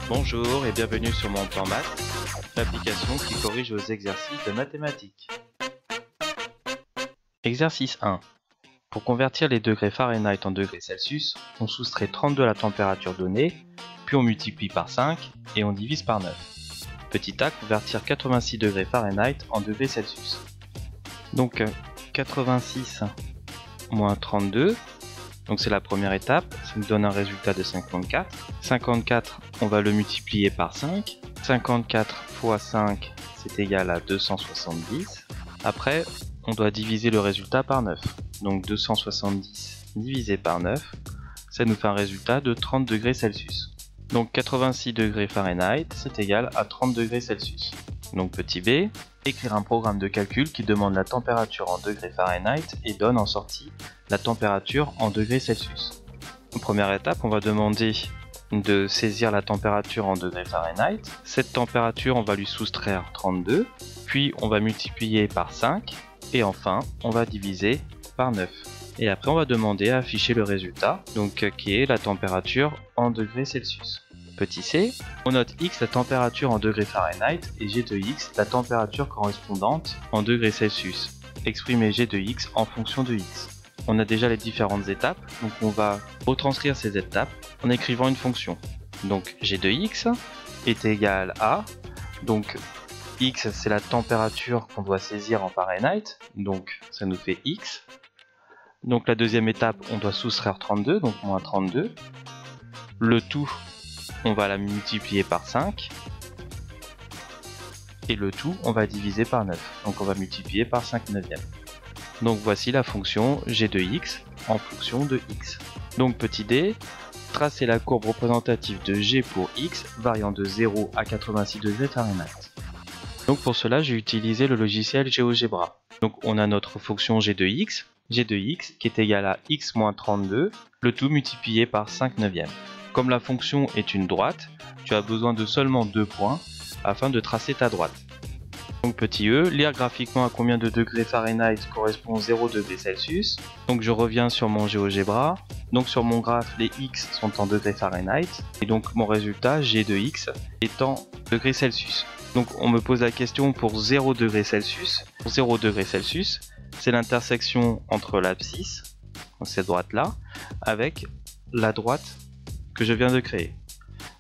Bonjour et bienvenue sur mon plan maths, l'application qui corrige vos exercices de mathématiques. Exercice 1. Pour convertir les degrés Fahrenheit en degrés Celsius, on soustrait 32 à la température donnée, puis on multiplie par 5 et on divise par 9. Petit a, convertir 86 degrés Fahrenheit en degrés Celsius. Donc 86 moins 32, donc c'est la première étape, ça nous donne un résultat de 54. 54, on va le multiplier par 5. 54 fois 5, c'est égal à 270. Après, on doit diviser le résultat par 9. Donc 270 divisé par 9, ça nous fait un résultat de 30 degrés Celsius. Donc 86 degrés Fahrenheit, c'est égal à 30 degrés Celsius. Donc petit b, écrire un programme de calcul qui demande la température en degrés Fahrenheit et donne en sortie la température en degrés Celsius. En première étape, on va demander de saisir la température en degrés Fahrenheit. Cette température, on va lui soustraire 32, puis on va multiplier par 5, et enfin, on va diviser par 9. Et après, on va demander à afficher le résultat, donc qui est la température en degrés Celsius. Petit c, on note x la température en degrés Fahrenheit et g de x la température correspondante en degrés Celsius. Exprimer g de x en fonction de x. On a déjà les différentes étapes, donc on va retranscrire ces étapes en écrivant une fonction. Donc g de x est égal à, donc x c'est la température qu'on doit saisir en Fahrenheit, donc ça nous fait x. Donc la deuxième étape, on doit soustraire 32, donc moins 32. Le tout, on va la multiplier par 5. Et le tout, on va diviser par 9. Donc on va multiplier par 5 neuvièmes. Donc voici la fonction g de x en fonction de x. Donc petit d, tracer la courbe représentative de g pour x variant de 0 à 86 degrés Fahrenheit. Donc pour cela, j'ai utilisé le logiciel GeoGebra. Donc on a notre fonction g de x qui est égale à x moins 32, le tout multiplié par 5 neuvièmes. Comme la fonction est une droite, tu as besoin de seulement 2 points afin de tracer ta droite. Donc petit e, lire graphiquement à combien de degrés Fahrenheit correspond 0 degrés Celsius. Donc je reviens sur mon GeoGebra. Donc sur mon graphe, les x sont en degrés Fahrenheit. Et donc mon résultat, g de x, est en degrés Celsius. Donc on me pose la question pour 0 degrés Celsius. Pour 0 degrés Celsius, c'est l'intersection entre l'abscisse, donc cette droite-là, avec la droite que je viens de créer.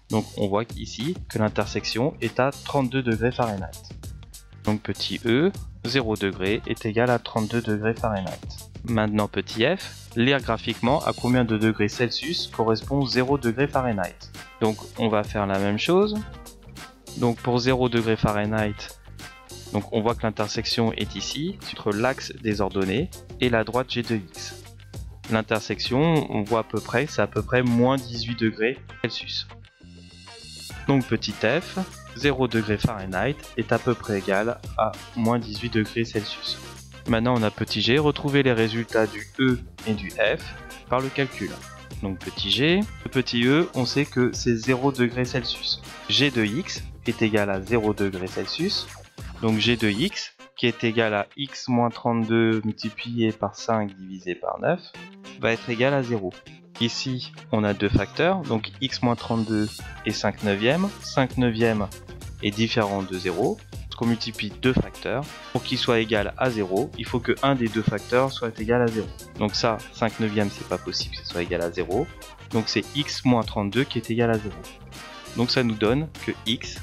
Donc on voit ici que l'intersection est à 32 degrés Fahrenheit. Donc petit e, 0 degré est égal à 32 degrés Fahrenheit. Maintenant petit f, lire graphiquement à combien de degrés Celsius correspond 0 degré Fahrenheit. Donc on va faire la même chose. Donc pour 0 degré Fahrenheit, donc on voit que l'intersection est ici, entre l'axe des ordonnées et la droite g de x. L'intersection, on voit à peu près, c'est à peu près moins 18 degrés Celsius. Donc petit f, 0 degrés Fahrenheit est à peu près égal à moins 18 degrés Celsius. Maintenant on a petit g, retrouver les résultats du e et du f par le calcul. Donc petit g, le petit e, on sait que c'est 0 degrés Celsius. G de x est égal à 0 degrés Celsius. Donc g de x, qui est égal à x moins 32 multiplié par 5 divisé par 9, va être égal à 0. Ici, on a deux facteurs, donc x moins 32 et 5 neuvièmes. 5 neuvièmes est différent de 0. Lorsqu'on multiplie deux facteurs, pour qu'ils soient égal à 0, il faut que un des deux facteurs soit égal à 0. Donc ça, 5 neuvièmes, c'est pas possible que ce soit égal à 0. Donc c'est x moins 32 qui est égal à 0. Donc ça nous donne que x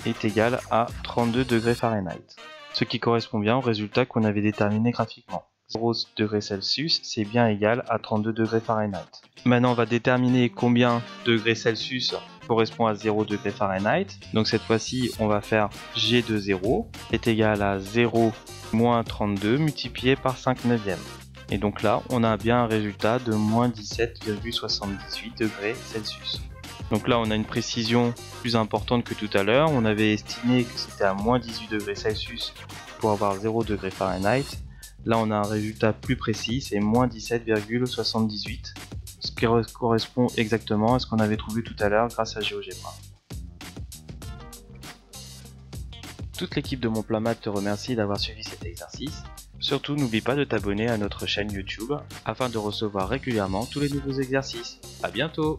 est égal à 32 degrés Fahrenheit. Ce qui correspond bien au résultat qu'on avait déterminé graphiquement. 0 degrés Celsius, c'est bien égal à 32 degrés Fahrenheit. Maintenant, on va déterminer combien degrés Celsius correspond à 0 degrés Fahrenheit. Donc cette fois-ci, on va faire g de 0 est égal à 0 moins 32 multiplié par 5 neuvièmes. Et donc là, on a bien un résultat de moins 17,78 degrés Celsius. Donc là, on a une précision plus importante que tout à l'heure. On avait estimé que c'était à moins 18 degrés Celsius pour avoir 0 degrés Fahrenheit. Là, on a un résultat plus précis, c'est moins 17,78, ce qui correspond exactement à ce qu'on avait trouvé tout à l'heure grâce à GeoGebra. Toute l'équipe de Mon Plan Maths te remercie d'avoir suivi cet exercice. Surtout, n'oublie pas de t'abonner à notre chaîne YouTube afin de recevoir régulièrement tous les nouveaux exercices. À bientôt!